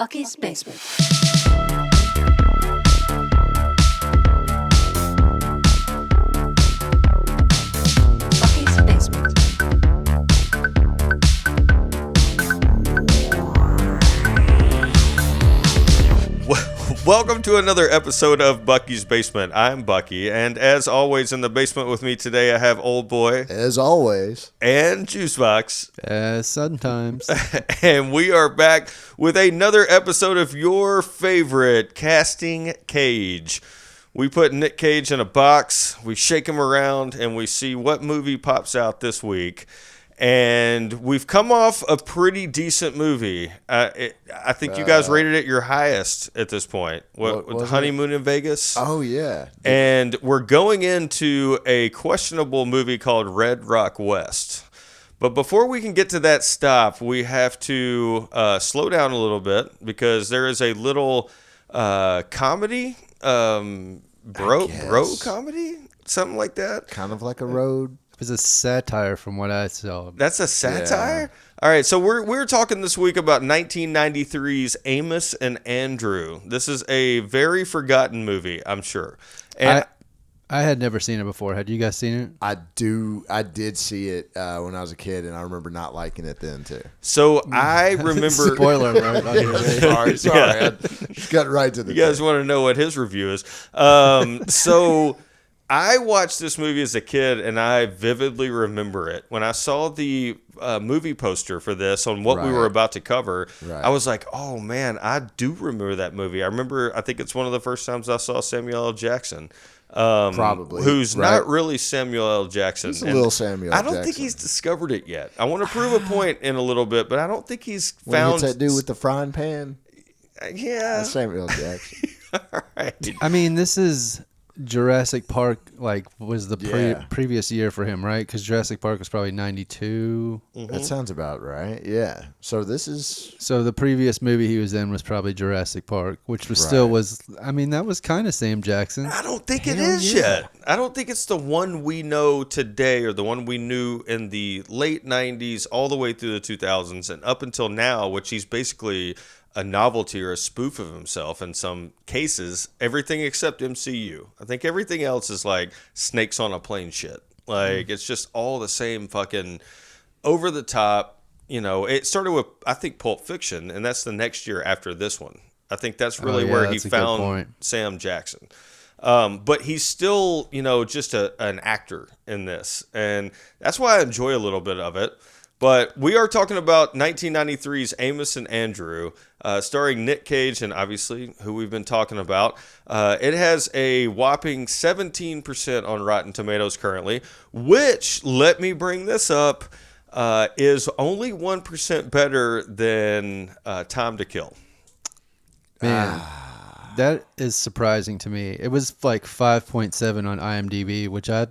Bucky's Basement. Bucky's Basement. Welcome to another episode of Bucky's Basement. I'm Bucky, and as always in the basement with me today, I have Old Boy. As always. And Juicebox. Sometimes. And we are back with another episode of your favorite Casting Cage. We put Nick Cage in a box, we shake him around, and we see what movie pops out this week. And we've come off a pretty decent movie. I think you guys rated it your highest at this point. What Honeymoon in Vegas? Oh, yeah. And we're going into a questionable movie called Red Rock West. But before we can get to that stop, we have to slow down a little bit because there is a little comedy, bro comedy, something like that. Kind of like a road. It was a satire from what I saw. That's a satire? Yeah. All right, so we're talking this week about 1993's Amos and Andrew. This is a very forgotten movie, I'm sure. And I had never seen it before. Had you guys seen it? I did see it when I was a kid, and I remember not liking it then, too. So I remember... Spoiler, right? Sorry. Yeah. I just got right to the You guys want to know what his review is. So... I watched this movie as a kid, and I vividly remember it. When I saw the movie poster for this on what we were about to cover, I was like, oh, man, I do remember that movie. I think it's one of the first times I saw Samuel L. Jackson. Probably. Who's not really Samuel L. Jackson. He's a little Samuel L. I don't think he's discovered it yet. I want to prove a point in a little bit, but I don't think he's found... What's that dude with the frying pan? Yeah. That's Samuel L. Jackson. All right. I mean, this is... Jurassic Park was the previous year for him, right? Because Jurassic Park was probably 92. Mm-hmm. That sounds about right. Yeah. So the previous movie he was in was probably Jurassic Park, which was still was. I mean, that was kind of Sam Jackson. I don't think it is yet. I don't think it's the one we know today or the one we knew in the late 90s all the way through the 2000s and up until now, which he's basically a novelty or a spoof of himself in some cases, everything except MCU. I think everything else is like snakes on a plane shit. Like, it's just all the same fucking over the top. You know, it started with, I think, Pulp Fiction, and that's the next year after this one. I think that's really where he found Sam Jackson. But he's still, just an actor in this. And that's why I enjoy a little bit of it. But we are talking about 1993's Amos and Andrew, starring Nick Cage and obviously who we've been talking about. It has a whopping 17% on Rotten Tomatoes currently, which, let me bring this up, is only 1% better than Time to Kill. Man, that is surprising to me. It was like 5.7 on IMDb, which I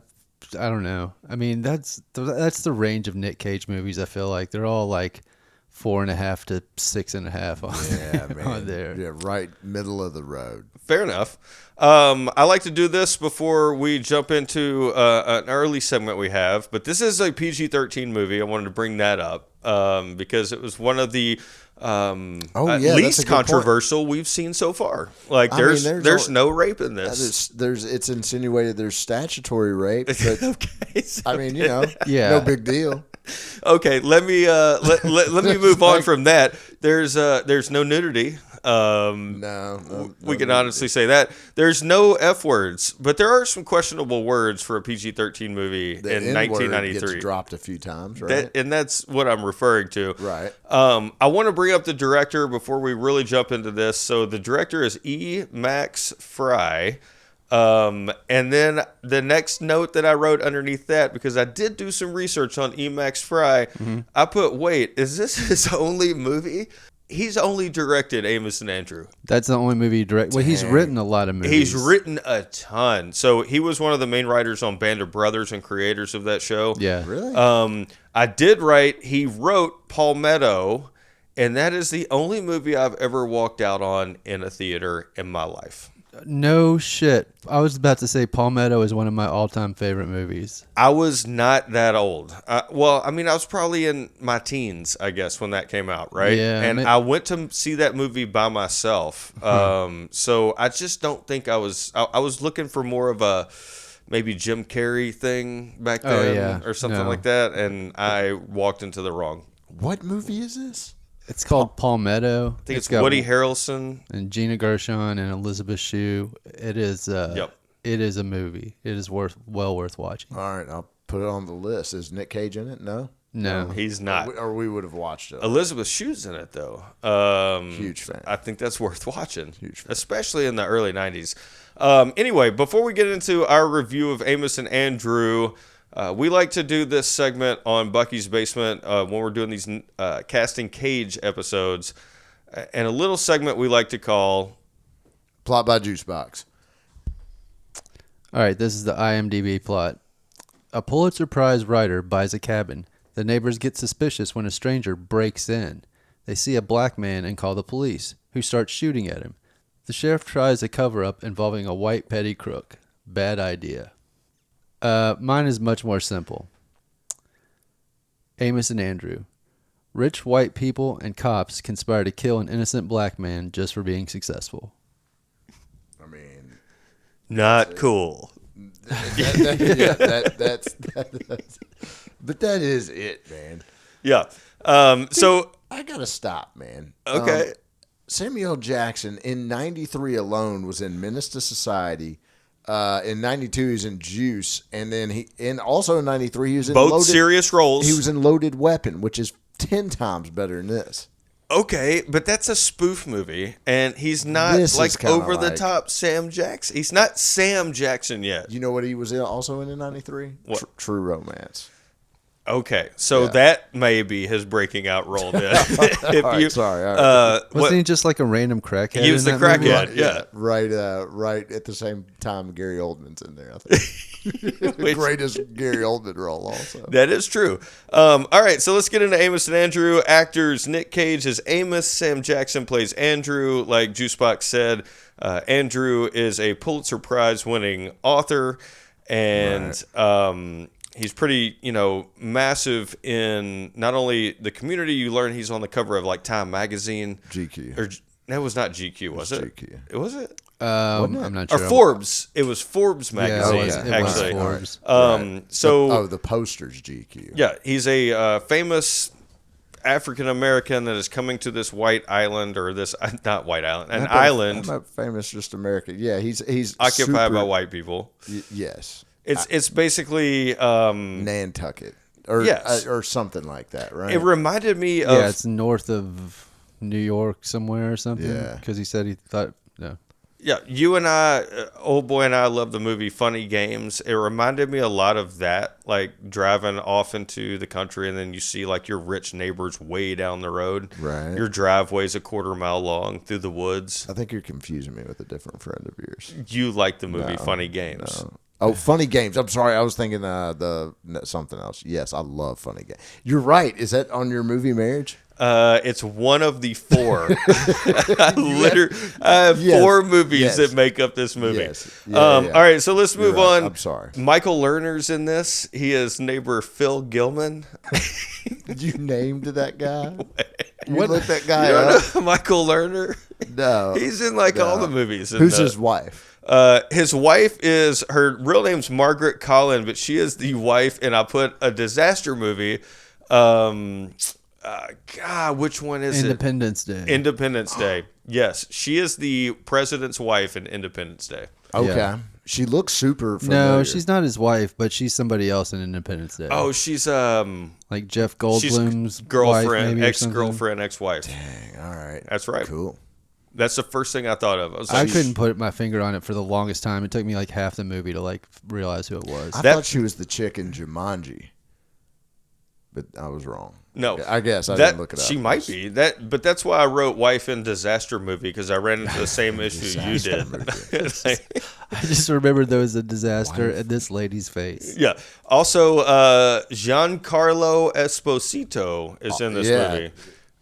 don't know. I mean, that's the range of Nick Cage movies. I feel like they're all like 4.5 to 6.5 on there. Yeah, right middle of the road. Fair enough. I like to do this before we jump into an early segment we have, but this is a PG-13 movie. I wanted to bring that up because it was one of the least controversial we've seen so far. Like, there's no rape in this. It's insinuated there's statutory rape, but okay, so I mean, no big deal. Okay, let me let me move on from that. There's no nudity. No, we can honestly say that there's no F words, but there are some questionable words for a PG-13 movie in 1993. Gets dropped a few times, right? And that's what I'm referring to. Right. I want to bring up the director before we really jump into this. So the director is E. Max Fry. And then the next note that I wrote underneath that, because I did do some research on E. Max Fry, I put, wait, is this his only movie? He's only directed Amos and Andrew. That's the only movie he directed. Well, he's written a lot of movies. He's written a ton. So he was one of the main writers on Band of Brothers and creators of that show. Yeah. Really? He wrote Palmetto, and that is the only movie I've ever walked out on in a theater in my life. No shit. I was about to say Palmetto is one of my all-time favorite movies. I was not that old. Well, I mean, I was probably in my teens, I guess, when that came out, right? Yeah, And I went to see that movie by myself. So I just don't think I was. I was looking for more of a maybe Jim Carrey thing back then, or something like that, and I walked into the wrong. What movie is this? It's called Palmetto. I think it's got Woody Harrelson. and Gina Gershon and Elizabeth Shue. It is. It is a movie. It is well worth watching. All right, I'll put it on the list. Is Nick Cage in it? No. No, He's not. Or we would have watched it. Elizabeth Shue's in it though. Huge fan. I think that's worth watching. Huge fan. Especially in the early 90s. Anyway, before we get into our review of Amos and Andrew, we like to do this segment on Bucky's Basement when we're doing these Casting Cage episodes. And a little segment we like to call Plot by Juicebox. All right, this is the IMDb plot. A Pulitzer Prize writer buys a cabin. The neighbors get suspicious when a stranger breaks in. They see a black man and call the police, who start shooting at him. The sheriff tries a cover-up involving a white petty crook. Bad idea. Mine is much more simple. Amos and Andrew. Rich white people and cops conspire to kill an innocent black man just for being successful. I mean, Not Cool. that's but that is it, man. Yeah. So, I gotta stop, man. okay. Samuel Jackson in '93 alone was in Menace to Society. In '92 he's in Juice, and then also in '93 he was in Both serious roles. He was in Loaded Weapon, which is 10 times better than this. Okay, but that's a spoof movie, and he's not This is like kinda over the like- top Sam Jackson. He's not Sam Jackson yet. You know what he was also in '93? What? True Romance. Okay, so Yeah. that may be his breaking out role then. If All right, sorry. All right. Wasn't he just like a random crackhead? He was in the that movie? crackhead. Yeah. Right at the same time Gary Oldman's in there, I think. Which- Greatest Gary Oldman role also. That is true. All right, so let's get into Amos and Andrew. Actors: Nick Cage is Amos, Sam Jackson plays Andrew. Like Juicebox said, Andrew is a Pulitzer Prize winning author, and he's pretty, massive in not only the community. You learn he's on the cover of like Time magazine. GQ. Or that was not GQ, was it? GQ. It was it? I'm not Or sure. Forbes. It was Forbes Yeah, magazine, it was actually. Forbes. So the poster's GQ. yeah, he's a famous African American that is coming to this white island, or this not white island, an island I'm not famous, just American. Yeah, he's occupied by super- white people. Yes, It's basically Nantucket or Yes. or something like that, right? it reminded me of Yeah, it's north of New York somewhere or something. Yeah. Because he said he thought, no. Yeah, you and I, old boy and I, love the movie Funny Games. It reminded me a lot of that, like driving off into the country, and then you see like your rich neighbors way down the road. Right. Your driveway's a quarter mile long through the woods. I think you're confusing me with a different friend of yours. You like the movie No, Funny Games. No. Oh, Funny Games. I'm sorry, I was thinking something else. Yes, I love Funny Games. You're right. Is that on your movie Marriage? It's one of the four. I have Yes. 4 movies Yes. that make up this movie. Yes. Yeah, yeah. All right, so let's move You're right. on. I'm sorry. Michael Lerner's in this. He is neighbor Phil Gilman. You named that guy? You What? looked that You guy don't up? know Michael Lerner? No. He's in like all No. the movies. Who's his wife? His wife is, her real name's Margaret Collin, but she is the wife, and I put a disaster movie. Which one is Independence Day. it? Independence Day. Yes, she is the president's wife in Independence Day. Okay. Yeah. She looks super familiar. No, she's not his wife, but she's somebody else in Independence Day. Oh, she's Like Jeff Goldblum's girlfriend, wife, maybe, or something. ex-girlfriend, ex-wife. Dang, all right. That's right. Cool. That's the first thing I thought of. I was I like, couldn't put my finger on it for the longest time. It took me like half the movie to like realize who it was. I That- thought she was the chick in Jumanji, but I was wrong. No, I guess I didn't look it up. She might be but that's why I wrote wife in disaster movie, because I ran into the same issue you did. I just remembered there was a disaster in this lady's face. Yeah. Also, Giancarlo Esposito is in this Yeah. movie.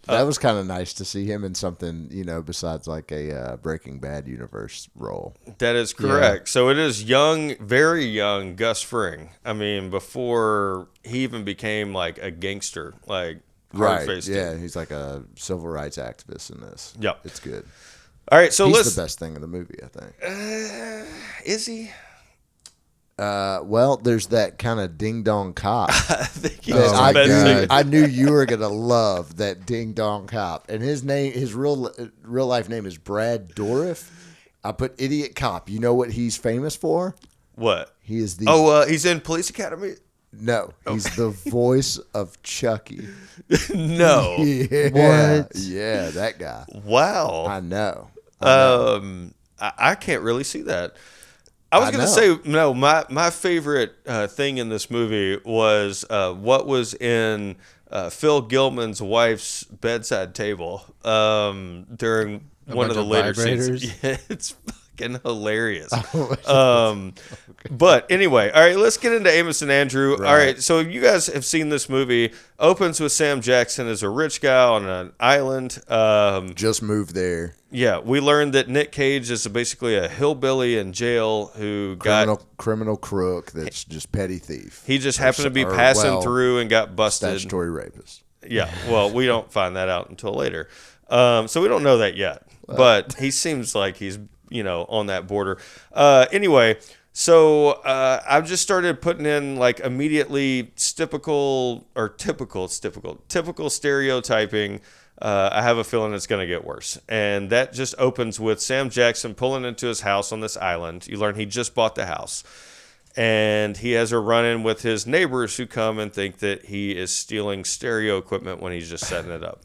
That was kind of nice to see him in something, besides like a Breaking Bad universe role. That is correct. So it is young, very young Gus Fring. I mean, before he even became like a gangster, like hard-faced. Yeah, he's like a civil rights activist in this. Yep. It's good. All right, so He's the best thing in the movie, I think. Is he? Well, there's that kind of ding dong cop. I think he's that the best thing. I knew you were gonna love that ding dong cop, and his real life name is Brad Dourif. I put idiot cop. You know what he's famous for? What? He is the he's in Police Academy. No, he's the voice of Chucky. No. Yeah, What? Yeah, that guy. Wow. I know. I can't really see that. I was going to say, no, my favorite thing in this movie was what was in Phil Gilman's wife's bedside table during one of the later scenes. Yeah, it's fucking hilarious. But anyway, all right, let's get into Amos and Andrew. Right. All right, so you guys have seen this movie. Opens with Sam Jackson as a rich guy on an island. Just moved there. Yeah, we learned that Nick Cage is basically a hillbilly in jail who Criminal crook that's just petty thief. he just happened to be passing through and got busted. Statutory rapist. Yeah, well, we don't find that out until later. So we don't know that yet. But he seems like he's, on that border. Anyway, so I've just started putting in like immediately typical stereotyping. I have a feeling it's going to get worse. And that just opens with Sam Jackson pulling into his house on this island. You learn he just bought the house. And he has a run-in with his neighbors who come and think that he is stealing stereo equipment when he's just setting it up.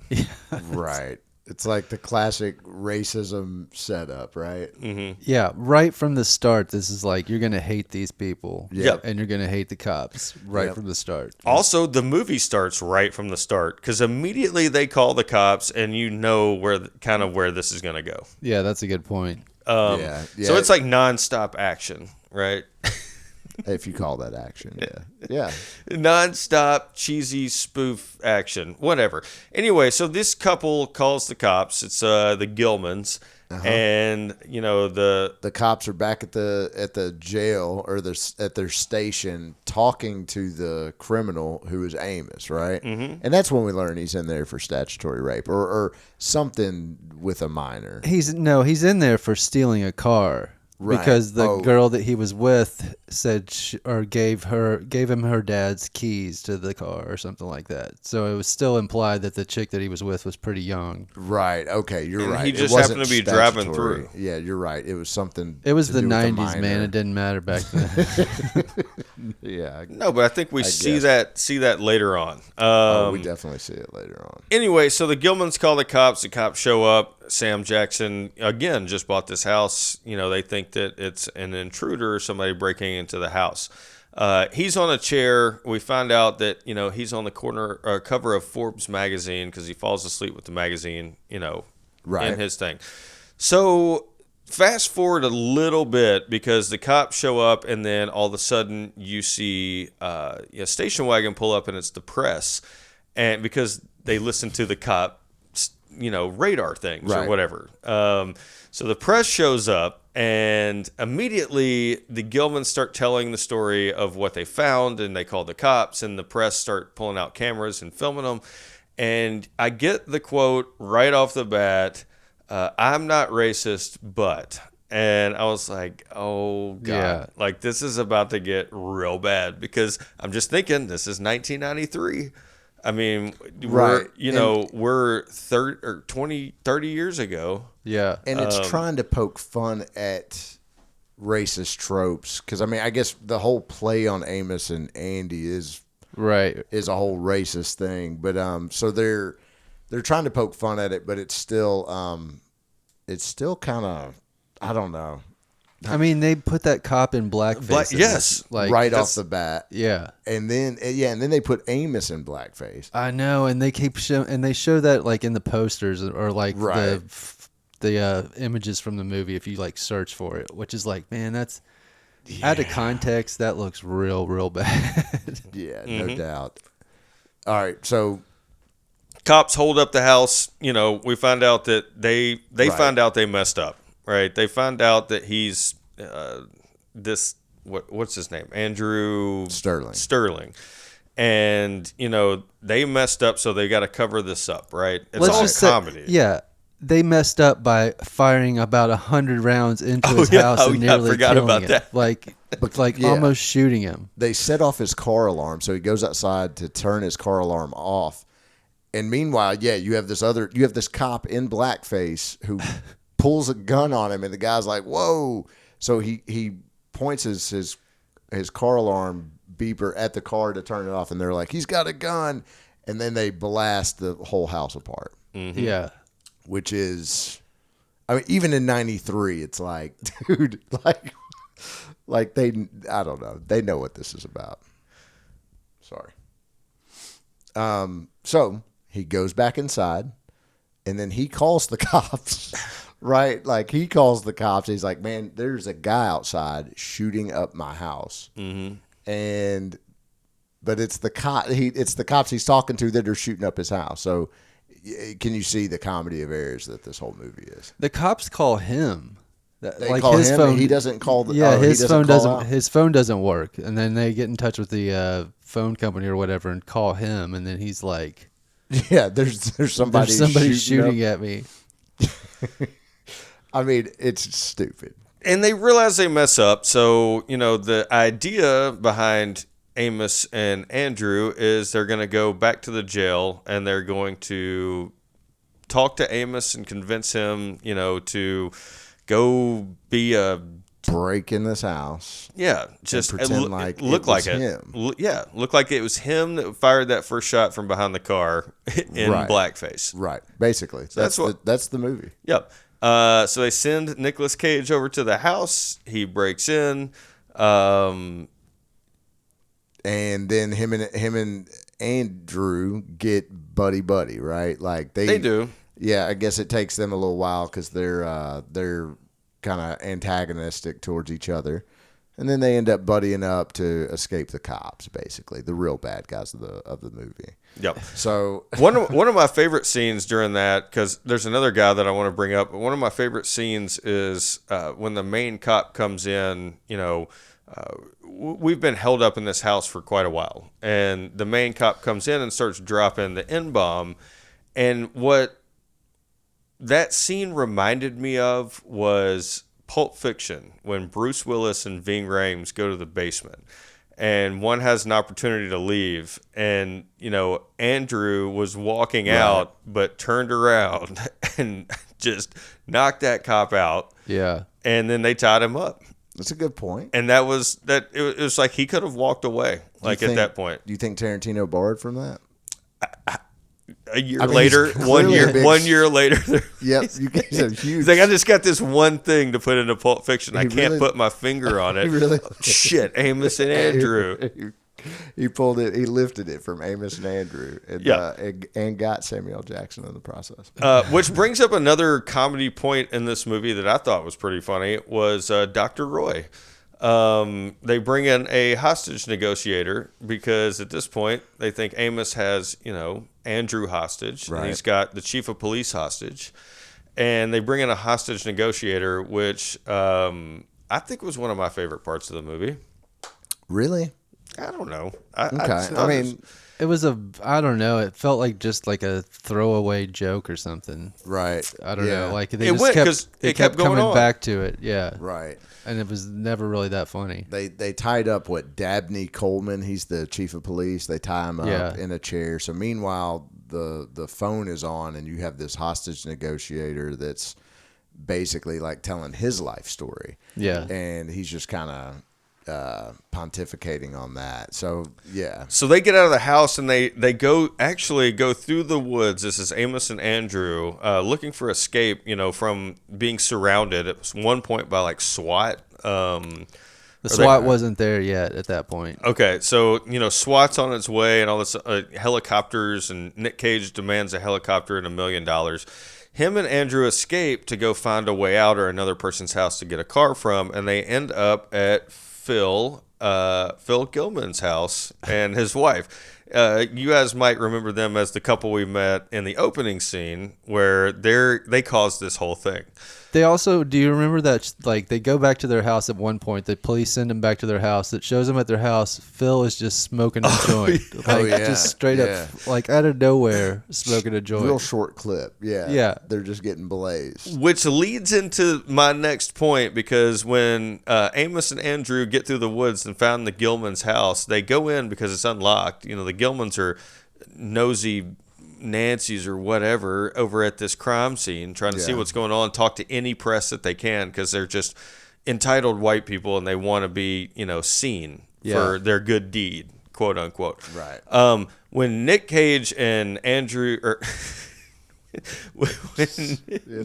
Right. It's like the classic racism setup, right? Mm-hmm. Yeah, right from the start, this is like, you're going to hate these people. Yep. And you're going to hate the cops right from the start. Also, the movie starts right from the start because immediately they call the cops and you know where this is going to go. Yeah, that's a good point. So it's like nonstop action, right? If you call that action, yeah. Non-stop cheesy spoof action, whatever. Anyway, so this couple calls the cops. It's the Gilmans, and the cops are back at the jail or at their station talking to the criminal who is Amos, right? Mm-hmm. And that's when we learn he's in there for statutory rape or something with a minor. He's in there for stealing a car. Right. Because the girl that he was with said gave him her dad's keys to the car or something like that. So it was still implied that the chick that he was with was pretty young. Right. Okay, you're right. He just happened to be driving through. Yeah, you're right. It was something. It was to the do with a 90s, minor. man. It didn't matter back then. Yeah. No, but I think we see that later on. We definitely see it later on. Anyway, so the Gilmans call the cops. The cops show up. Sam Jackson, again, just bought this house. They think that it's an intruder or somebody breaking into the house. He's on a chair. We find out that, he's on the cover of Forbes magazine because he falls asleep with the magazine, Right. in his thing. So fast forward a little bit because the cops show up and then all of a sudden you see a station wagon pull up and it's the press. And because they listen to the cop, radar things or whatever. So the press shows up and immediately the Gilmans start telling the story of what they found and they call the cops and the press start pulling out cameras and filming them. And I get the quote right off the bat, I'm not racist, but... And I was like, oh, God. Yeah. Like, this is about to get real bad because I'm just thinking this is 1993. I mean, we're 30 years ago. Yeah. And it's trying to poke fun at racist tropes. Because, I guess the whole play on Amos and Andy is a whole racist thing. But so they're trying to poke fun at it, but it's still kind of, I don't know. They put that cop in blackface. Yes. Right off the bat. Yeah. And then they put Amos in blackface. I know, and they keep they show that like in the posters or like the images from the movie if you like search for it, which is like, man, that's out of context, that looks real bad. Yeah, no doubt. All right, so Cops hold up the house. We find out that they Right. find out they messed up. Right? They find out that he's this what's his name? Andrew Sterling. And they messed up, so they got to cover this up, right? It's all comedy. They messed up by firing about 100 rounds into his house and nearly killing him. Like almost shooting him. They set off his car alarm, so he goes outside to turn his car alarm off. And meanwhile, you have this cop in blackface who pulls a gun on him, and the guy's like, "Whoa!" So he points his car alarm beeper at the car to turn it off, and they're like, "He's got a gun," and then they blast the whole house apart. Mm-hmm. Yeah, which is, I mean, even in '93, it's like, dude, like I don't know, they know what this is about. Sorry. So he goes back inside, and then he calls the cops. Right, like he calls the cops. He's like, "Man, there's a guy outside shooting up my house." Mm-hmm. But it's the cops he's talking to that are shooting up his house. So, can you see the comedy of errors that this whole movie is? The cops call him. They call his phone. He doesn't call the. Yeah, his phone doesn't. His phone doesn't work, and then they get in touch with the phone company or whatever and call him, and then he's like, "Yeah, there's somebody shooting at me." I mean, it's stupid. And they realize they mess up. So, the idea behind Amos and Andrew is they're going to go back to the jail and they're going to talk to Amos and convince him, to go be a break in this house. Yeah, just pretend like look like it. Him. Look like it was him that fired that first shot from behind the car in blackface. Right, basically. So that's the movie. Yep. So they send Nicolas Cage over to the house. He breaks in, and then him and Andrew get buddy, right? Like they do. Yeah, I guess it takes them a little while because they're kind of antagonistic towards each other, and then they end up buddying up to escape the cops. Basically, the real bad guys of the movie. Yep. So one of my favorite scenes during that, because there's another guy that I want to bring up, but one of my favorite scenes is when the main cop comes in. We've been held up in this house for quite a while, and the main cop comes in and starts dropping the N-bomb, and what that scene reminded me of was Pulp Fiction, when Bruce Willis and Ving Rhames go to the basement. And one has an opportunity to leave. And, Andrew was walking out, but turned around and just knocked that cop out. Yeah. And then they tied him up. That's a good point. And that was that. It was like he could have walked away, at that point. Do you think Tarantino borrowed from that? A year later, 1 year, 1 year later. Yep, you guys are huge. He's like, I just got this one thing to put into Pulp Fiction. I can't put my finger on it. Shit, Amos and Andrew. He pulled it. He lifted it from Amos and Andrew, and got Samuel Jackson in the process. Which brings up another comedy point in this movie that I thought was pretty funny. Was Dr. Roy. They bring in a hostage negotiator because at this point they think Amos has, Andrew hostage. Right. And he's got the chief of police hostage, and they bring in a hostage negotiator, which I think was one of my favorite parts of the movie. Really? I don't know. It was I don't know. It felt like just like a throwaway joke or something. Right. I don't know. Like they kept going coming on. back to it. Yeah. Right. And it was never really that funny. They tied up Dabney Coleman. He's the chief of police. They tie him up in a chair. So meanwhile, the phone is on, and you have this hostage negotiator that's basically like telling his life story. Yeah. And he's just kind of pontificating on that. So yeah. So they get out of the house and they go through the woods. This is Amos and Andrew looking for escape, from being surrounded at one point by like SWAT. The SWAT wasn't there yet at that point. Okay, so SWAT's on its way and all this helicopters, and Nick Cage demands a helicopter and $1 million. Him and Andrew escape to go find a way out or another person's house to get a car from, and they end up at Phil Gilman's house and his wife. You guys might remember them as the couple we met in the opening scene where they caused this whole thing. They also, do you remember that, like, they go back to their house at one point, the police send them back to their house, it shows them at their house, Phil is just smoking a joint. Just straight up, like, out of nowhere, smoking a joint. Real short clip, yeah. They're just getting blazed. Which leads into my next point, because when Amos and Andrew get through the woods and found the Gilman's house, they go in because it's unlocked. You know, the Gilmans are nosy Nancy's or whatever over at this crime scene trying to see what's going on, talk to any press that they can, because they're just entitled white people and they want to be, seen for their good deed, quote unquote. Right. When Nick Cage and Andrew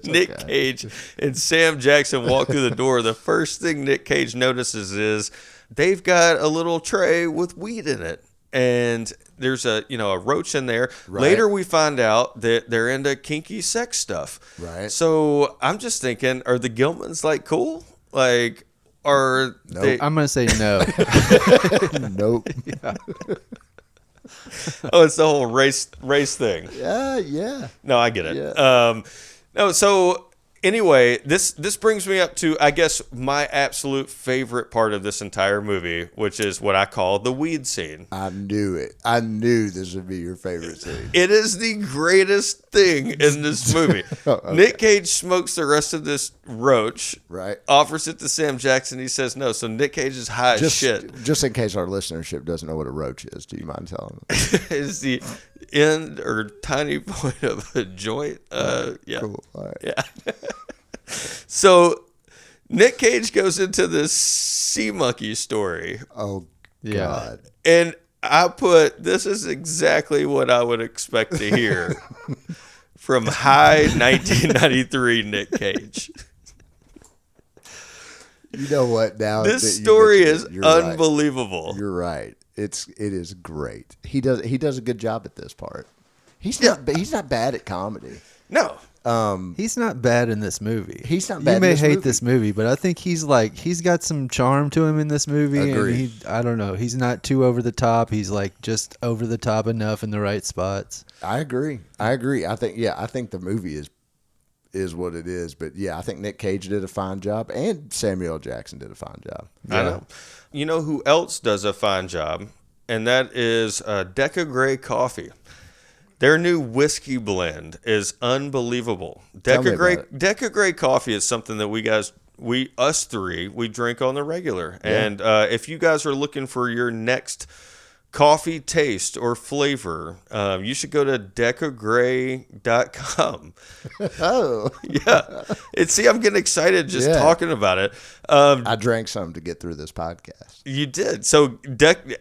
Nick Cage and Sam Jackson walk through the door, the first thing Nick Cage notices is they've got a little tray with weed in it. And there's a roach in there. Right. Later we find out that they're into kinky sex stuff. Right. So I'm just thinking, are the Gilmans like cool? Like, are they? I'm gonna say no. Nope. Oh, it's the whole race thing. Yeah. No, I get it. Yeah. No, so anyway, this brings me up to, I guess, my absolute favorite part of this entire movie, which is what I call the weed scene. I knew it. I knew this would be your favorite scene. It is the greatest thing in this movie. Okay. Nick Cage smokes the rest of this roach, right? Offers it to Sam Jackson. He says no. So Nick Cage is high as shit. Just in case our listenership doesn't know what a roach is, do you mind telling them? It's the end or tiny point of a joint. Yeah. Cool. All right. Yeah. So Nick Cage goes into this sea monkey story. Oh, God. And I this is exactly what I would expect to hear from high 1993 Nick Cage. You know what? Now this story is unbelievable. Right. You're right. It is great. He does a good job at this part. He's not bad at comedy. No. He's not bad in this movie. He's not bad. You may hate this movie, but I think he's got some charm to him in this movie. Agreed. And I don't know. He's not too over the top. He's like just over the top enough in the right spots. I agree. I think the movie is what it is. But yeah, I think Nick Cage did a fine job, and Samuel L. Jackson did a fine job. I know. You know who else does a fine job, and that is Deca Grey Coffee. Their new whiskey blend is unbelievable. Deca Grey Coffee is something that we drink on the regular. Yeah. And if you guys are looking for your next coffee taste or flavor, you should go to decagray.com. Oh. Yeah. See, I'm getting excited just talking about it. I drank some to get through this podcast. You did. So,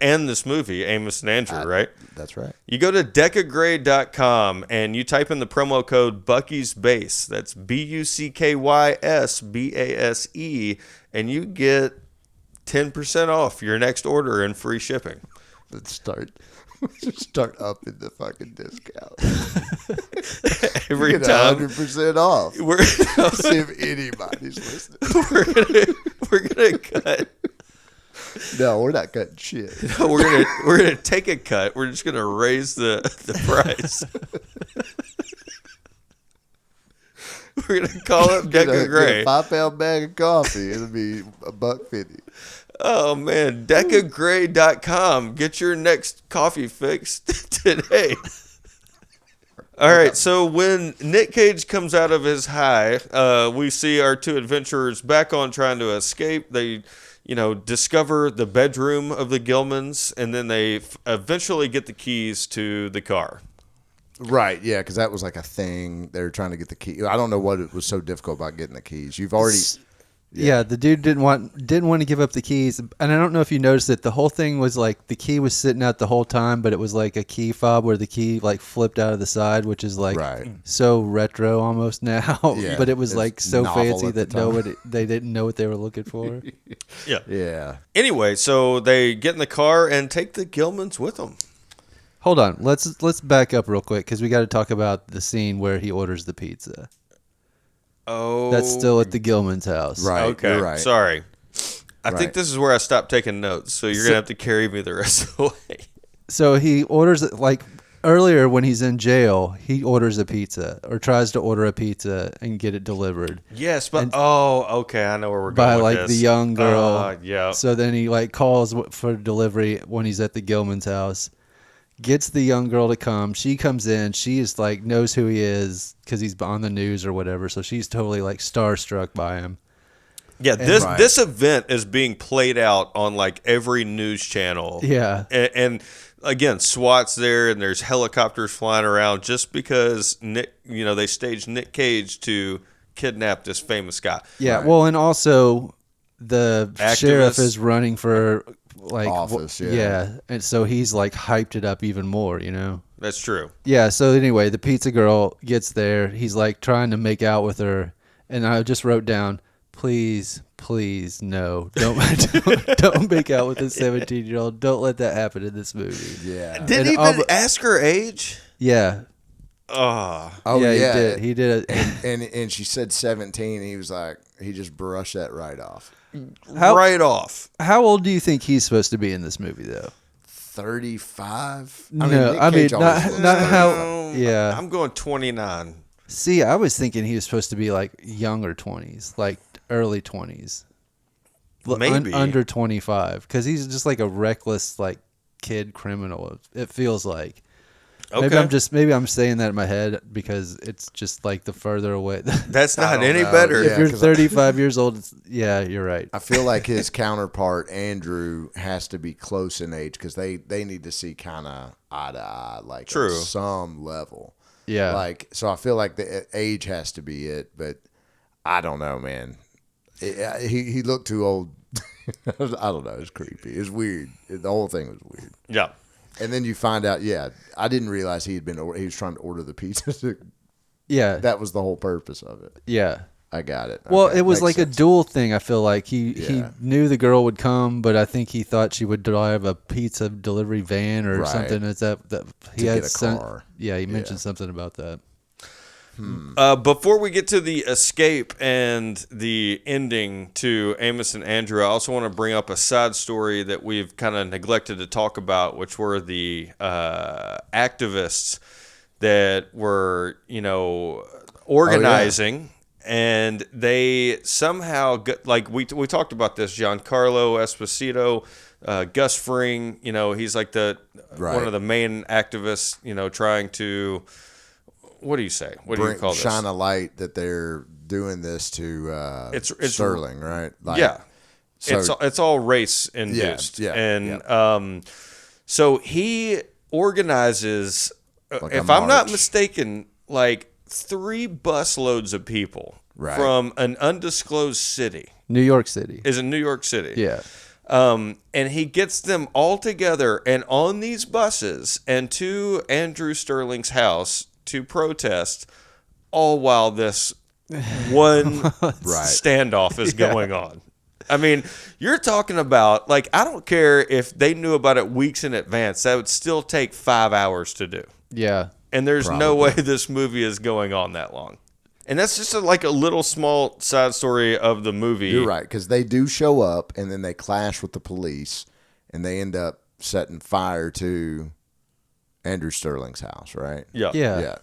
and this movie, Amos and Andrew, right? That's right. You go to decagray.com and you type in the promo code Bucky's Base. That's BUCKYSBASE, and you get 10% off your next order and free shipping. Let's start upping the fucking discount. Every time 100% off. Let's see if anybody's listening. We're gonna cut. No, we're not cutting shit. No, we're gonna take a cut. We're just gonna raise the price. We're gonna call up Deca Grey. A 5-pound bag of coffee. It'll be $1.50. Oh, man. Decagray.com. Get your next coffee fixed today. All right. So when Nick Cage comes out of his high, we see our two adventurers back on trying to escape. They, discover the bedroom of the Gilmans, and then they eventually get the keys to the car. Right, yeah, because that was like a thing. They were trying to get the key. I don't know what was so difficult about getting the keys. You've already... Yeah, the dude didn't want to give up the keys, and I don't know if you noticed it. The whole thing was like the key was sitting out the whole time, but it was like a key fob where the key like flipped out of the side, which is like so retro almost now. Yeah, but it was like so fancy that they didn't know what they were looking for. Yeah. Anyway, so they get in the car and take the Gilmans with them. Hold on, let's back up real quick because we got to talk about the scene where he orders the pizza. Oh, that's still at the Gilman's house. Right. Okay. You're right. Sorry. I think this is where I stopped taking notes, so you're going to have to carry me the rest of the way. So he orders it like earlier when he's in jail. He orders a pizza or tries to order a pizza and get it delivered. Yes, but okay, I know where we're going By with like this. the young girl. Yeah. So then he like calls for delivery when he's at the Gilman's house. Gets the young girl to come. She comes in. She is like knows who he is because he's on the news or whatever. So she's totally like starstruck by him. Yeah, this event is being played out on like every news channel. Yeah. And again, SWAT's there and there's helicopters flying around just because they staged Nick Cage to kidnap this famous guy. Yeah. Right. Well, and also the Activists. sheriff is running for like Office, yeah. And so he's like hyped it up even more, That's true. Yeah, so anyway, the pizza girl gets there. He's like trying to make out with her, and I just wrote down, please, no, don't make out with a 17-year-old. Don't let that happen in this movie. Yeah. Didn't even ask her age? Yeah. Oh, yeah. He did it. And she said 17. He was like, he just brushed that right off. right off. How old do you think he's supposed to be in this movie, though? 35. No, Nick Cage always looks not how. 35. Yeah. I'm going 29. See, I was thinking he was supposed to be like younger 20s, like early 20s. Maybe. Under 25, because he's just like a reckless like kid criminal. It feels like. Okay. Maybe I'm saying that in my head because it's just like the further away. That's not any know. better. Yeah. If you're 'cause 35 years old, you're right. I feel like his counterpart, Andrew, has to be close in age because they need to see kind of eye to eye, like True. at some level. Yeah. So I feel like the age has to be it, but I don't know, man. He looked too old. I don't know. It's creepy. It's weird. The whole thing was weird. Yeah. And then you find out, I didn't realize he was trying to order the pizza. Yeah. That was the whole purpose of it. Yeah. I got it. Well, Okay, it was makes like sense. a dual thing. I feel like he Yeah. knew the girl would come, but I think he thought she would drive a pizza delivery van or Right. something. It's that he To had get a car. Yeah, he mentioned something about that. Before we get to the escape and the ending to Amos and Andrew, I also want to bring up a side story that we've kind of neglected to talk about, which were the activists that were, organizing. And they somehow got, like we talked about this, Giancarlo Esposito, Gus Fring, he's like one of the main activists, trying to. What do you say? What do you call this? Shine a light that they're doing this to It's Sterling, right? Like, yeah, so- it's all race induced, Yeah, and so he organizes. Like if a I'm not march. mistaken, like 3 busloads of people Right. from an undisclosed city. New York City. Is in New York City. Yeah. And he gets them all together and on these buses and to Andrew Sterling's house to protest, all while this one standoff is going on. I mean, you're talking about, like, I don't care if they knew about it weeks in advance. That would still take 5 hours to do. Yeah. And there's no way this movie is going on that long. And that's just like a little small side story of the movie. You're right, because they do show up and then they clash with the police and they end up setting fire to Andrew Sterling's house, right? Yeah. Yeah.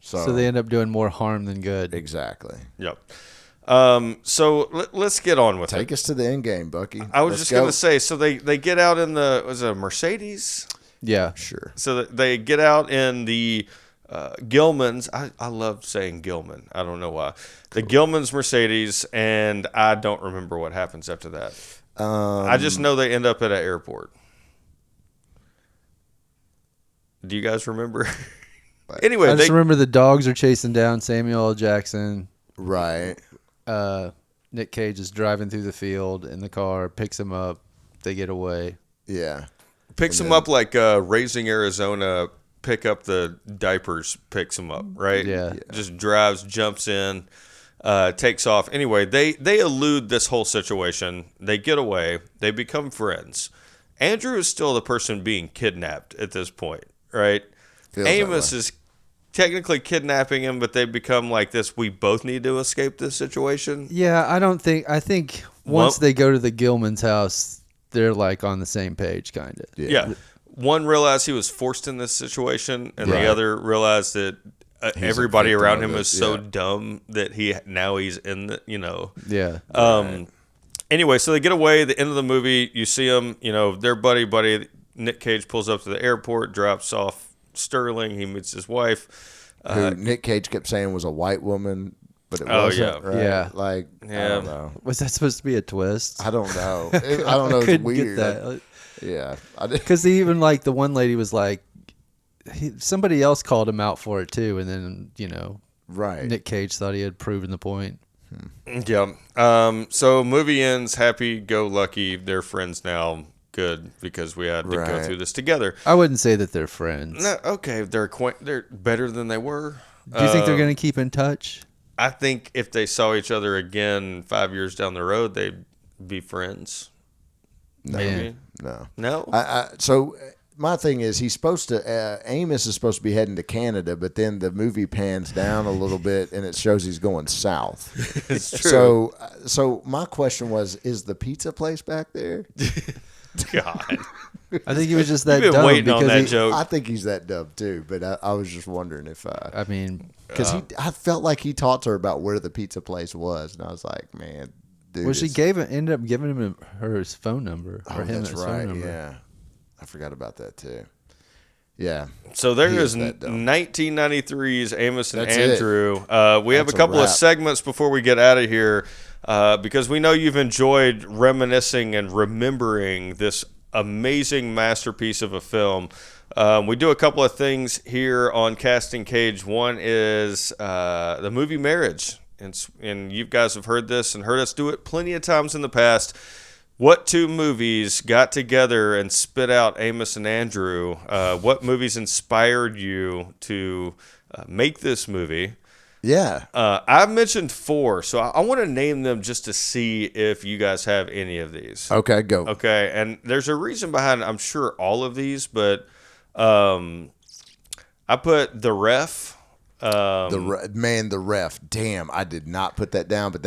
So they end up doing more harm than good. exactly. Yep. So let's get on with it. Take us to the end game, Bucky. I was Let's just go. going to say, so they get out in was it a Mercedes? Yeah. Sure. So they get out in the Gilman's. I love saying Gilman. I don't know why. The Gilman's Mercedes, and I don't remember what happens after that. I just know they end up at an airport. Do you guys remember? Anyway, I just remember the dogs are chasing down Samuel L. Jackson. Right. Nick Cage is driving through the field in the car, picks him up. They get away. Yeah. picks him up like Raising Arizona. Pick up the diapers, picks him up, right? Yeah. Just drives, jumps in, takes off. Anyway, they elude this whole situation. They get away. They become friends. Andrew is still the person being kidnapped at this point, right? Feels Amos that way. is technically kidnapping him, but they become like this. We both need to escape this situation. Yeah, I think once they go to the Gilman's house, they're like on the same page, kind of. Yeah. one realized he was forced in this situation, and Right. the other realized that He's a everybody victim around of him it, is so yeah. dumb that he's in the, Yeah. Anyway, so they get away. The end of the movie, you see them, their buddy. Nick Cage pulls up to the airport, drops off Sterling. He meets his wife. Who Nick Cage kept saying was a white woman, but it Oh, wasn't. yeah. Right? Yeah. Like, I Yeah. don't know. Was that supposed to be a twist? I don't know. I don't know. It's couldn't weird. get that. Yeah. I did. Because even like the one lady was like, somebody else called him out for it too, and then Right. Nick Cage thought he had proven the point. Yeah. So movie ends. Happy go lucky. They're friends now. Good, because we had to go Right. through this together. I wouldn't say that they're friends. No, okay, they're better than they were. Do you think they're going to keep in touch? I think if they saw each other again 5 years down the road, they'd be friends. Maybe. No. No. So my thing is, he's supposed to. Amos is supposed to be heading to Canada, but then the movie pans down a little bit, and it shows he's going south. It's true. So my question was: is the pizza place back there? God. I think he was just that You've been dumb waiting on because that he, joke. I think he's that dumb too, but I was just wondering if. I mean, Because I felt like he talked to her about where the pizza place was, and I was like, man, dude. well, she ended up giving him his phone number or him that's his right. phone number. Yeah, I forgot about that too. Yeah. So there He is is that dumb. 1993's Amos and That's it. Andrew. We have That's a a couple of wrap. segments before we get out of here because we know you've enjoyed reminiscing and remembering this amazing masterpiece of a film. We do a couple of things here on Casting Cage. One is the movie Marriage. And you guys have heard this and heard us do it plenty of times in the past. What two movies got together and spit out Amos and Andrew? What movies inspired you to make this movie? Yeah. I've mentioned 4, so I want to name them just to see if you guys have any of these. Okay, go. Okay, and there's a reason behind, I'm sure, all of these, but I put The Ref. The Ref. Damn, I did not put that down, but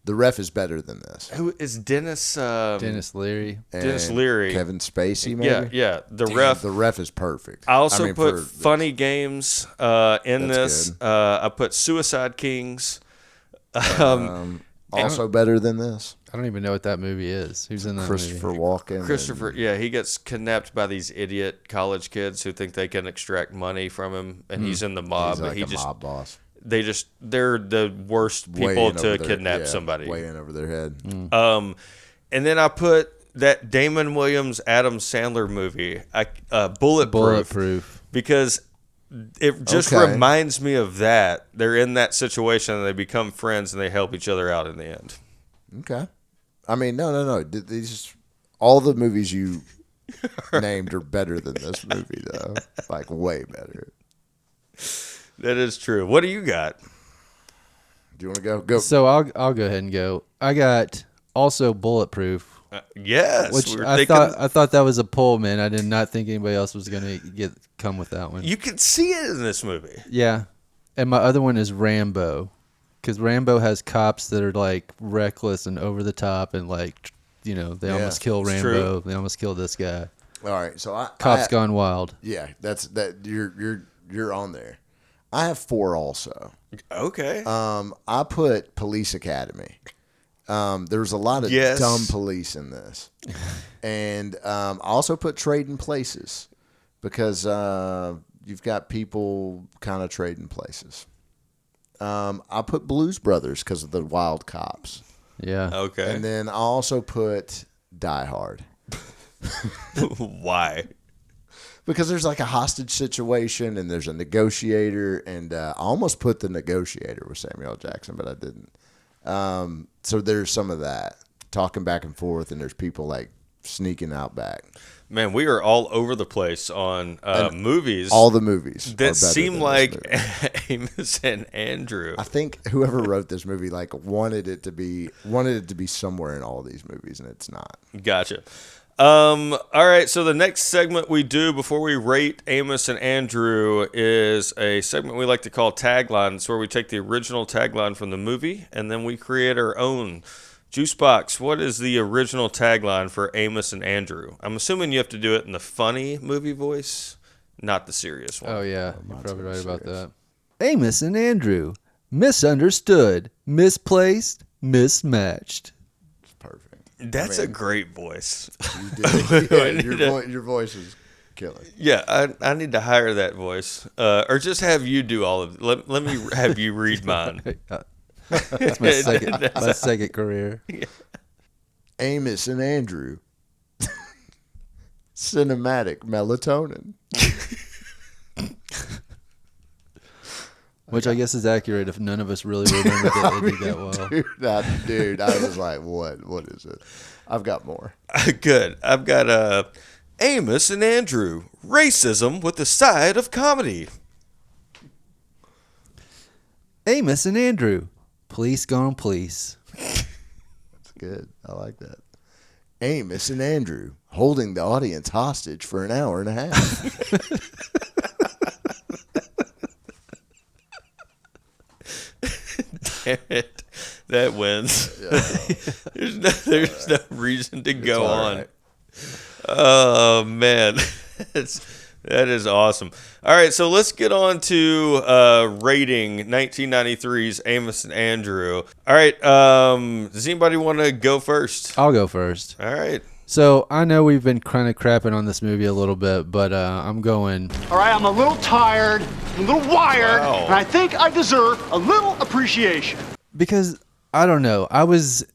The Ref is better than this. Who is Dennis? Dennis Leary. Dennis And Leary. Kevin Spacey, maybe? Yeah. The Damn, Ref. The Ref is perfect. I also put for- Funny Games in That's this. I put Suicide Kings. Also better than this. I don't even know what that movie is. Who's in that Christopher movie? Walken. Christopher, yeah, he gets kidnapped by these idiot college kids who think they can extract money from him, and he's in the mob. He's but like he a just, mob boss. they're the worst Way people in to over their- kidnap yeah, somebody. Way in over their head. And then I put that Damon Williams Adam Sandler movie, Bulletproof, because it just Okay. reminds me of that. They're in that situation and they become friends and they help each other out in the end. Okay. I mean, no. These all the movies you named are better than this movie, though. Like way better. That is true. What do you got? Do you want to go? Go. So I'll go ahead and go. I got also Bulletproof, Yes, which we were I thinking- thought that was a pull, man. I did not think anybody else was gonna come with that one. you can see it in this movie. Yeah, and my other one is Rambo, because Rambo has cops that are like reckless and over the top, and like they almost kill it's Rambo. true. They almost kill this guy. All right. So Cops Gone Wild. Yeah, that you're on there. I have 4 also. Okay. I put Police Academy. There's a lot of Yes. dumb police in this, and I also put Trading Places because you've got people kind of trading places. I put Blues Brothers because of the wild cops, Yeah. Okay. and then I also put Die Hard Why? because there's like a hostage situation and there's a negotiator, and I almost put The Negotiator with Samuel L. Jackson, but I didn't. So there's some of that talking back and forth, and there's people like sneaking out back. Man, we are all over the place on movies All the movies are better that seem than like this movie. Amos and Andrew. I think whoever wrote this movie like wanted it to be somewhere in all of these movies, and it's not. Gotcha. All right, so the next segment we do before we rate Amos and Andrew is a segment we like to call Tagline. It's where we take the original tagline from the movie and then we create our own Juicebox, what is the original tagline for Amos and Andrew? I'm assuming you have to do it in the funny movie voice, not the serious one. Oh, yeah. You're probably right about that. Amos and Andrew. Misunderstood. Misplaced. Mismatched. Perfect. That's a great voice. You did. Your voice is killer. Yeah, I need to hire that voice. Or just have you do all of it. Let me have you read mine. That's my second career. Yeah. Amos and Andrew. Cinematic melatonin. Which I guess is accurate if none of us really remember that they did that well. Dude, I was like, what? What is it? I've got more. Good. I've got Amos and Andrew. Racism with a side of comedy. Amos and Andrew. Police gone police. That's good. I like that. Amos and Andrew holding the audience hostage for an hour and a half. Damn it. That wins. There's no reason to go on. Right. Oh, man. That is awesome. All right, so let's get on to rating 1993's Amos and Andrew. All right, does anybody want to go first? I'll go first. All right. So I know we've been kind of crapping on this movie a little bit, but I'm going. All right, I'm a little tired, I'm a little wired, Wow. and I think I deserve a little appreciation. Because I don't know, I was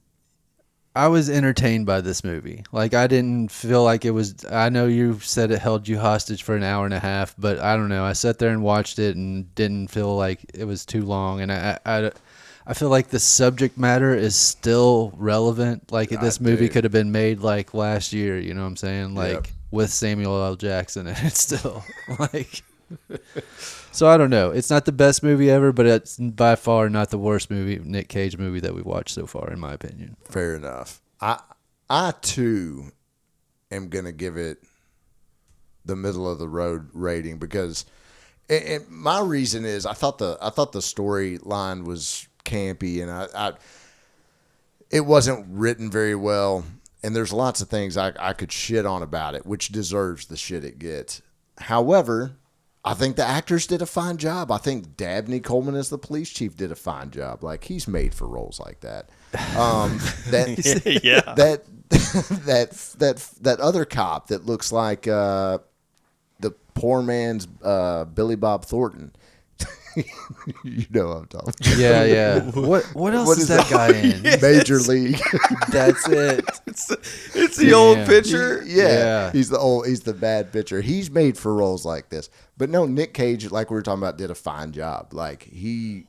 entertained by this movie. Like, I didn't feel like it was. I know you said it held you hostage for an hour and a half, but I don't know. I sat there and watched it and didn't feel like it was too long. And I feel like the subject matter is still relevant. Like, this movie could have been made like last year. You know what I'm saying? Like with Samuel L. Jackson in it still. Like. So I don't know. It's not the best movie ever, but it's by far not the worst Nick Cage movie that we watched so far, in my opinion. Fair enough. I too am gonna give it the middle of the road rating because my reason is I thought the storyline was campy and it wasn't written very well, and there's lots of things I could shit on about it, which deserves the shit it gets. However, I think the actors did a fine job. I think Dabney Coleman as the police chief did a fine job. Like, he's made for roles like that. That other cop that looks like the poor man's Billy Bob Thornton. You know what I'm talking about. Yeah. What else is that guy in? Major League. That's it. It's the old pitcher. Yeah. He's the bad pitcher. He's made for roles like this. But no, Nick Cage, like we were talking about, did a fine job. Like, he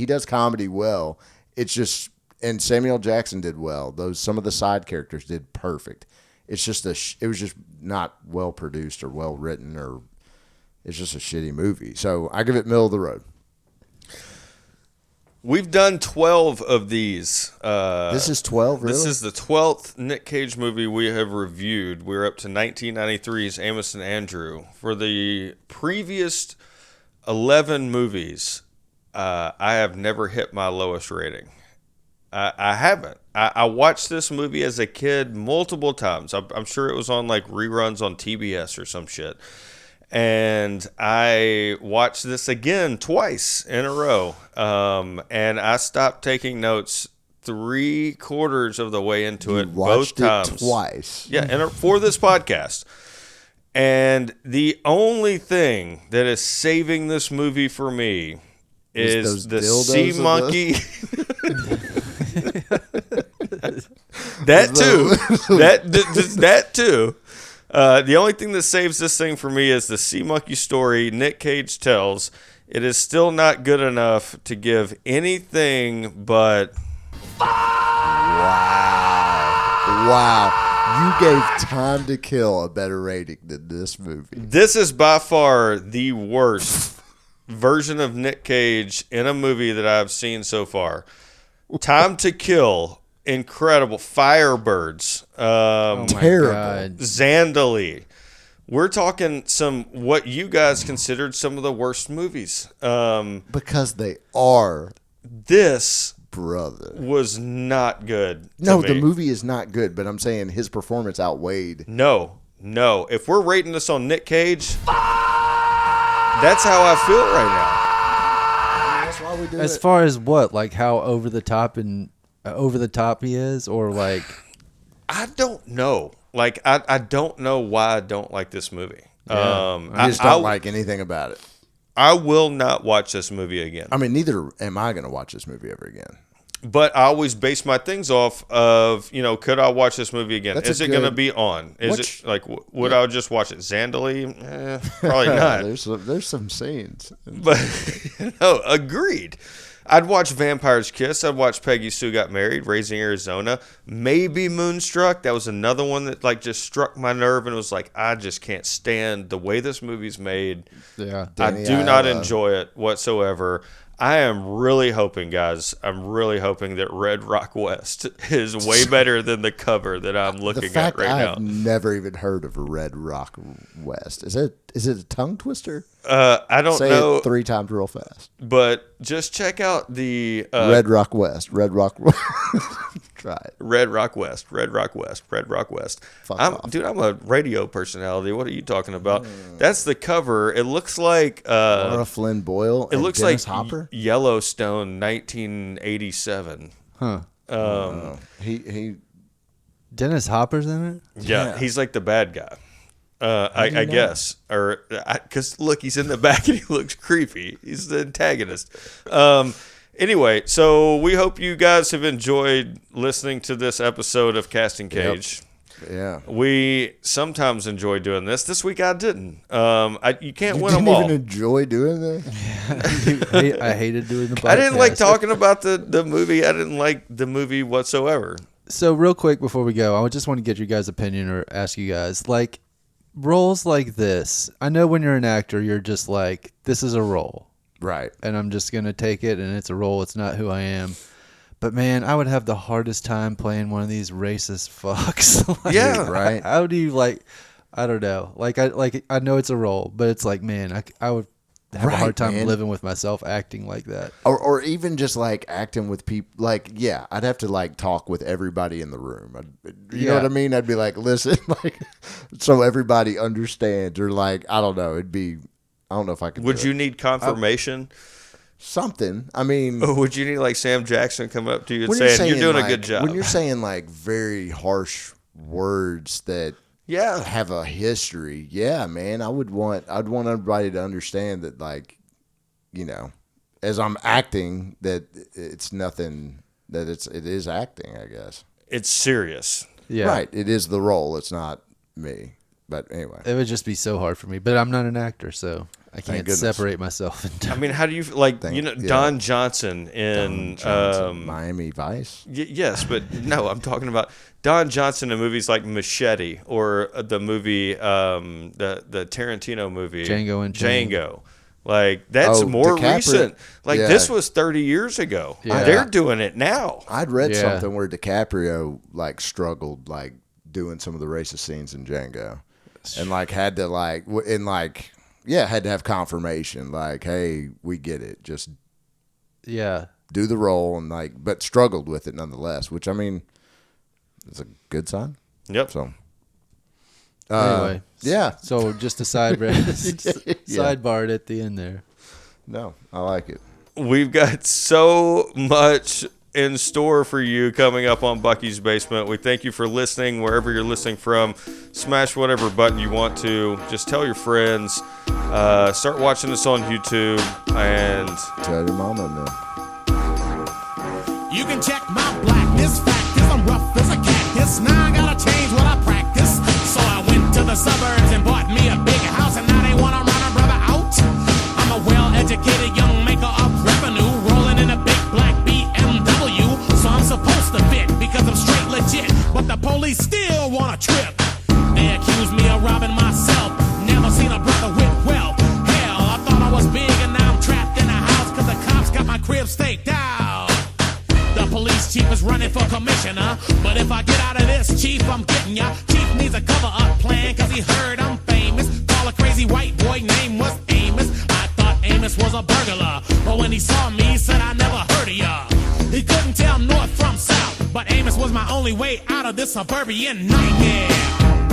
does comedy well. It's just, and Samuel Jackson did well. Some of the side characters did perfect. It's just it was just not well produced or well written, or it's just a shitty movie. So I give it middle of the road. We've done 12 of these. This is 12, really? This is the 12th Nick Cage movie we have reviewed. We're up to 1993's Amos and Andrew. For the previous 11 movies, I have never hit my lowest rating. I haven't. I watched this movie as a kid multiple times. I'm sure it was on like reruns on TBS or some shit. And I watched this again twice in a row. And I stopped taking notes 3/4 of the way into it both times. It twice. Yeah, for this podcast. And the only thing that is saving this movie for me is the sea monkey. That too. That too. The only thing that saves this thing for me is the sea monkey story Nick Cage tells. It is still not good enough to give anything but... Wow. You gave Time to Kill a better rating than this movie. This is by far the worst version of Nick Cage in a movie that I've seen so far. Time to Kill, incredible. Firebirds, terrible. Zandali. We're talking what you guys considered some of the worst movies. Because they are. This brother. was not good. No, to the me. movie is not good, but I'm saying his performance outweighed. No. If we're rating this on Nick Cage, that's how I feel right now. That's why we do As it. far as what, like how over the top he is, or like I don't know. Like, I don't know why I don't like this movie. I just don't like anything about it. I will not watch this movie again. I mean, neither am I going to watch this movie ever again. But I always base my things off of, could I watch this movie again? That's Is a it going to good- be on? Is Which- it like, would I just watch it? Zandali? Probably not. There's some scenes. But, agreed. I'd watch Vampire's Kiss. I'd watch Peggy Sue Got Married, Raising Arizona, maybe Moonstruck. That was another one that like just struck my nerve and was like, I just can't stand the way this movie's made. yeah. I Danny do not Aiello. enjoy it whatsoever. I am really hoping, guys, that Red Rock West is way better than the cover that I'm The looking fact at right now. I've never even heard of Red Rock West. Is it a tongue twister? I don't Say know, it 3 times real fast. but just check out the Red Rock West. Red Rock. Try it. Red Rock West, Red Rock West, Red Rock West. Fuck I'm off. a radio personality. What are you talking about? That's the cover. It looks like Laura Flynn Boyle. it and looks Dennis like Hopper. Yellowstone 1987. Huh. He. Dennis Hopper's in it? Yeah, he's like the bad guy. I guess. Or because look, he's in the back and he looks creepy. He's the antagonist. Anyway, so we hope you guys have enjoyed listening to this episode of Casting Cage. Yeah. We sometimes enjoy doing this. This week I didn't. You can't You win them didn't all. even enjoy doing that? I hated doing the podcast. I didn't like talking about the movie. I didn't like the movie whatsoever. So real quick before we go, I just want to get your guys' opinion or ask you guys, like, roles like this. I know when you're an actor, you're just like, this is a role. Right. And I'm just going to take it, and it's a role. It's not who I am. But, man, I would have the hardest time playing one of these racist fucks. Like, Yeah. Right. How do you, like, I don't know. I know it's a role, but it's like, man, I would have a Right, hard time man. living with myself acting like that. Or even just like acting with people. Like, yeah, I'd have to like talk with everybody in the room. You know Yeah. what I mean? I'd be like, listen, like, so everybody understands. Or like, I don't know. It'd be, I don't know if I could. Would do you it. need confirmation? Something? I mean, Or would you need like Sam Jackson coming up to you and when saying, you're doing like, a good job? When you're saying like very harsh words that Yeah. have a history, yeah, man, I'd want everybody to understand that, like, you know, as I'm acting, that it's nothing, that it is acting, I guess. It's serious. Yeah. Right. It is the role. It's not me. But anyway. It would just be so hard for me. But I'm not an actor, so I can't goodness. separate myself. I mean, how do you like? Yeah. Don Johnson in Miami Vice. yes, but no, I'm talking about Don Johnson in movies like Machete or the movie, the Tarantino movie Django Unchained. Django. Like that's Oh, more DiCaprio. recent. Like Yeah. this was 30 years ago. Yeah. They're doing it now. I'd read Yeah. something where DiCaprio like struggled like doing some of the racist scenes in Django, and like had to like had to have confirmation like, hey, we get it, just Yeah. do the role, and like, but struggled with it nonetheless, which I mean is a good sign. Yep. So Anyway. yeah, So just a sidebar at the end there. no, I like it. We've got so much in store for you coming up on Bucky's Basement. We thank you for listening wherever you're listening from. Smash whatever button you want to. Just tell your friends. Start watching us on YouTube. And Tell your mama, man. You can check my blackness, fact is I'm rough as a cactus. Now I gotta change what I practice. So I went to the suburbs and bought me a big house, and now they wanna run a brother out. I'm a well-educated young maker of revenue, rolling in a big black BMW. So I'm supposed to fit because I'm straight legit, but the police still wanna trip. They accuse me of robbing myself. Never seen a brother with wealth. Hell, I thought I was big and now I'm trapped in a house cause the cops got my crib staked out. The police chief is running for commissioner, but if I get out of this, chief, I'm getting ya. Chief needs a cover-up plan cause he heard I'm famous. Call a crazy white boy, name was Amos. I thought Amos was a burglar, but when he saw me, he said I never heard of ya. He couldn't only way out of this suburban nightmare.